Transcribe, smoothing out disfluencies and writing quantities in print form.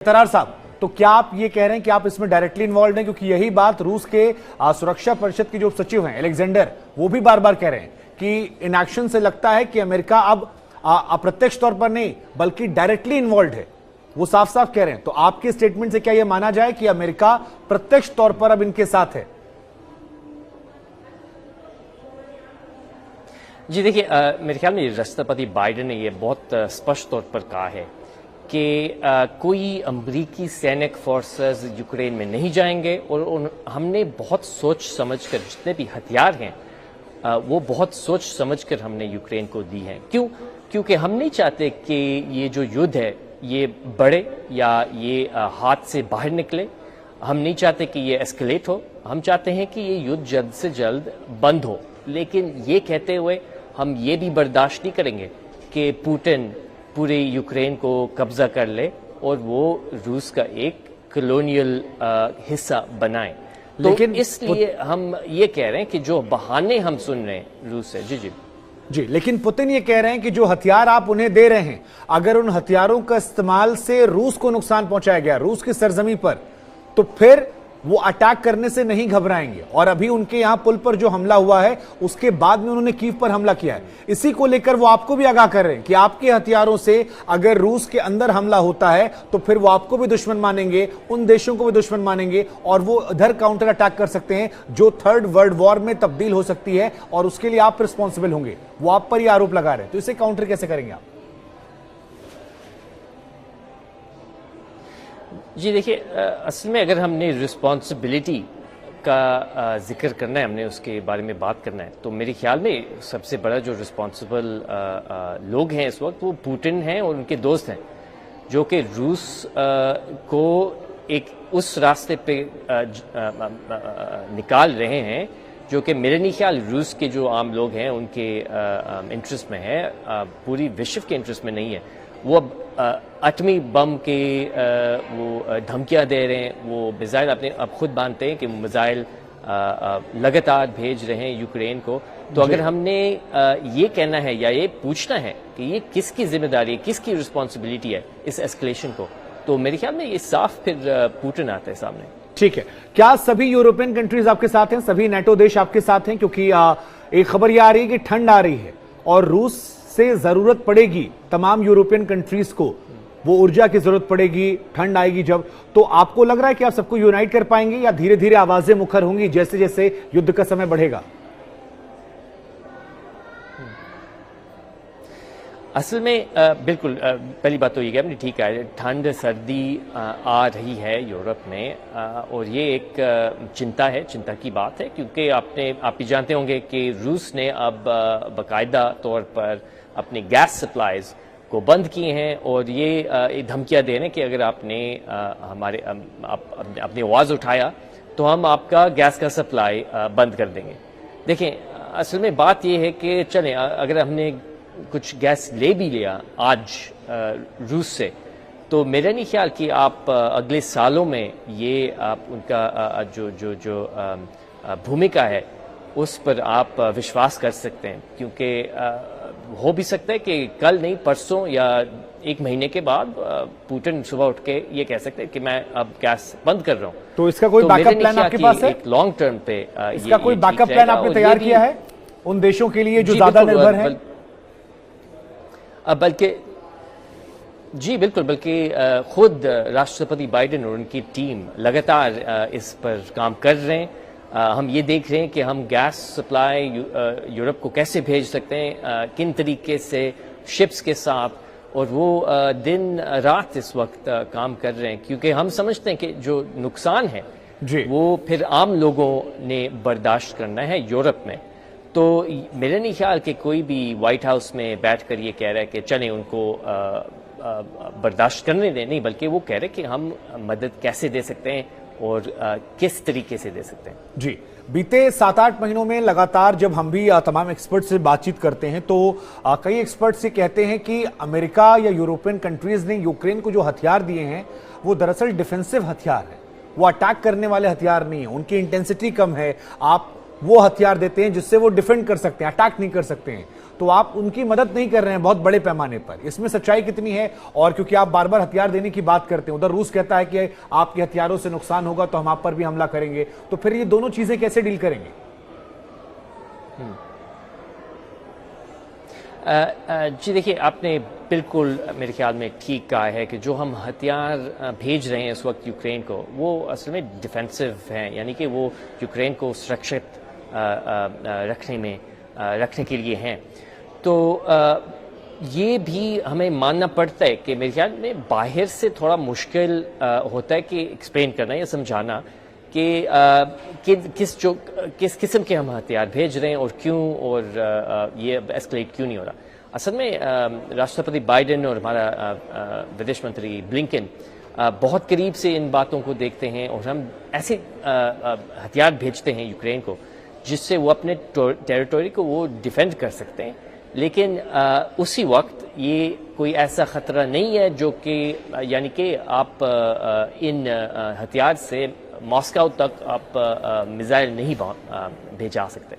तरार साहब, तो क्या आप ये कह रहे हैं कि आप इसमें डायरेक्टली इन्वॉल्व हैं? क्योंकि यही बात रूस के सुरक्षा परिषद के जो सचिव हैं अलेक्जेंडर, वो भी बार बार कह रहे हैं कि इन एक्शन से लगता है कि अमेरिका अब अप्रत्यक्ष तौर पर नहीं बल्कि डायरेक्टली इन्वॉल्व है। वो साफ साफ कह रहे हैं। तो आपके स्टेटमेंट से क्या यह माना जाए कि अमेरिका प्रत्यक्ष तौर पर अब इनके साथ है? जी देखिए, मेरे ख्याल में राष्ट्रपति बाइडेन ने ये बहुत स्पष्ट तौर पर कहा है कि कोई अमरीकी सैनिक फोर्सेस यूक्रेन में नहीं जाएंगे और हमने बहुत सोच समझकर जितने भी हथियार हैं वो बहुत सोच समझकर हमने यूक्रेन को दी हैं। क्यों? क्योंकि हम नहीं चाहते कि ये जो युद्ध है ये बढ़े या ये हाथ से बाहर निकले। हम नहीं चाहते कि ये एस्केलेट हो। हम चाहते हैं कि ये युद्ध जल्द से जल्द बंद हो। लेकिन ये कहते हुए हम ये भी बर्दाश्त नहीं करेंगे कि पुतिन पूरे यूक्रेन को कब्जा कर ले और वो रूस का एक कॉलोनियल हिस्सा बनाए। लेकिन इसलिए हम ये कह रहे हैं कि जो बहाने हम सुन रहे हैं रूस से, जी, लेकिन पुतिन ये कह रहे हैं कि जो हथियार आप उन्हें दे रहे हैं, अगर उन हथियारों का इस्तेमाल से रूस को नुकसान पहुंचाया गया रूस की सरजमी पर, तो फिर वो अटैक करने से नहीं घबराएंगे। और अभी उनके यहां पुल पर जो हमला हुआ है उसके बाद में उन्होंने कीव पर हमला किया है। इसी को लेकर वो आपको भी आगाह कर रहे हैं कि आपके हथियारों से अगर रूस के अंदर हमला होता है तो फिर वो आपको भी दुश्मन मानेंगे, उन देशों को भी दुश्मन मानेंगे और वो इधर काउंटर अटैक कर सकते हैं जो थर्ड वर्ल्ड वॉर में तब्दील हो सकती है और उसके लिए आप रिस्पॉन्सिबल होंगे। वो आप पर ही आरोप लगा रहे हैं। तो इसे काउंटर कैसे करेंगे आप? जी देखिए, असल में अगर हमने रिस्पॉन्सिबिलिटी का जिक्र करना है, हमने उसके बारे में बात करना है, तो मेरे ख्याल में सबसे बड़ा जो रिस्पॉन्सिबल लोग हैं इस वक्त वो पुतिन हैं और उनके दोस्त हैं, जो कि रूस को एक उस रास्ते पे निकाल रहे हैं जो कि मेरे नहीं ख्याल रूस के जो आम लोग हैं उनके इंटरेस्ट में है, पूरी विश्व के इंटरेस्ट में नहीं है। वो अब एटमी बम के वो धमकियां दे रहे हैं, वो मिसाइल अपने अब खुद मानते हैं कि मिसाइल लगातार भेज रहे हैं यूक्रेन को। तो अगर हमने ये कहना है या ये पूछना है कि ये किसकी जिम्मेदारी है, किसकी रिस्पॉन्सिबिलिटी है इस एस्केलेशन को, तो मेरे ख्याल में ये साफ फिर पुतिन आता है सामने। ठीक है, क्या सभी यूरोपियन कंट्रीज आपके साथ हैं? सभी नेटो देश आपके साथ हैं? क्योंकि एक खबर यह आ रही है कि ठंड आ रही है और रूस से जरूरत पड़ेगी तमाम यूरोपियन कंट्रीज को, वो ऊर्जा की जरूरत पड़ेगी, ठंड आएगी जब। तो आपको लग रहा है कि आप सबको यूनाइट कर पाएंगे या धीरे धीरे आवाजें मुखर होंगी जैसे जैसे युद्ध का समय बढ़ेगा? असल में बिल्कुल, पहली बात तो ये कि आपने ठीक कहा है, ठंड सर्दी आ रही है यूरोप में और ये एक चिंता है, चिंता की बात है, क्योंकि आप भी जानते होंगे कि रूस ने अब बाकायदा तौर पर अपने गैस सप्लाईज को बंद किए हैं और ये धमकियां दे रहे हैं कि अगर आपने अपनी आवाज़ उठाया तो हम आपका गैस का सप्लाई बंद कर देंगे। देखें, असल में बात ये है कि चलें, अगर हमने कुछ गैस ले भी लिया आज रूस से, तो मेरा नहीं ख्याल कि आप अगले सालों में ये आप उनका जो भूमिका है उस पर आप विश्वास कर सकते हैं, क्योंकि हो भी सकता है कि कल नहीं परसों या एक महीने के बाद पुतिन सुबह उठ के ये कह सकते हैं कि मैं अब गैस बंद कर रहा हूं। तो इसका कोई बैकअप प्लान आपके पास है? एक लॉन्ग टर्म पे इसका कोई बैकअप प्लान आपने तैयार किया है उन देशों के लिए जो ज्यादा निर्भर है? बिल्कुल, बल्कि खुद राष्ट्रपति बाइडेन और उनकी टीम लगातार इस पर काम कर रहे हैं। हम ये देख रहे हैं कि हम गैस सप्लाई यूरोप को कैसे भेज सकते हैं, किन तरीके से शिप्स के साथ, और वो दिन रात इस वक्त काम कर रहे हैं, क्योंकि हम समझते हैं कि जो नुकसान है वो फिर आम लोगों ने बर्दाश्त करना है यूरोप में। तो मेरे नहीं ख्याल कि कोई भी व्हाइट हाउस में बैठकर ये कह रहा है कि चलें उनको बर्दाश्त करने दें, नहीं, बल्कि वो कह रहे हैं कि हम मदद कैसे दे सकते हैं और किस तरीके से दे सकते हैं। जी, बीते 7-8 महीनों में लगातार जब हम भी तमाम एक्सपर्ट से बातचीत करते हैं तो कई एक्सपर्ट्स ये कहते हैं कि अमेरिका या यूरोपियन कंट्रीज ने यूक्रेन को जो हथियार दिए हैं वो दरअसल डिफेंसिव हथियार है, वो अटैक करने वाले हथियार नहीं है, उनकी इंटेंसिटी कम है। आप वो हथियार देते हैं जिससे वो डिफेंड कर सकते हैं, अटैक नहीं कर सकते हैं। तो आप उनकी मदद नहीं कर रहे हैं बहुत बड़े पैमाने पर। इसमें सच्चाई कितनी है? और क्योंकि आप बार बार हथियार देने की बात करते हैं, उधर रूस कहता है कि आपके हथियारों से नुकसान होगा तो हम आप पर भी हमला करेंगे, तो फिर ये दोनों चीजें कैसे डील करेंगे? जी देखिए, आपने बिल्कुल मेरे ख्याल में ठीक कहा है कि जो हम हथियार भेज रहे हैं इस वक्त यूक्रेन को, वो असल में डिफेंसिव हैं, यानी कि वो यूक्रेन को सुरक्षित रखने के लिए हैं। तो ये भी हमें मानना पड़ता है कि मेरे ख्याल में बाहर से थोड़ा मुश्किल होता है कि एक्सप्लेन करना या समझाना कि किस किस्म के हम हथियार भेज रहे हैं और क्यों, और ये एस्केलेट क्यों नहीं हो रहा। असल में राष्ट्रपति बाइडेन और हमारा विदेश मंत्री ब्लिंकन बहुत करीब से इन बातों को देखते हैं, और हम ऐसे हथियार भेजते हैं यूक्रेन को जिससे वो अपने टेरिटरी को वो डिफेंड कर सकते हैं, लेकिन उसी वक्त ये कोई ऐसा खतरा नहीं है जो कि यानी कि आप इन हथियार से मॉस्को तक आप मिसाइल नहीं भेजा सकते।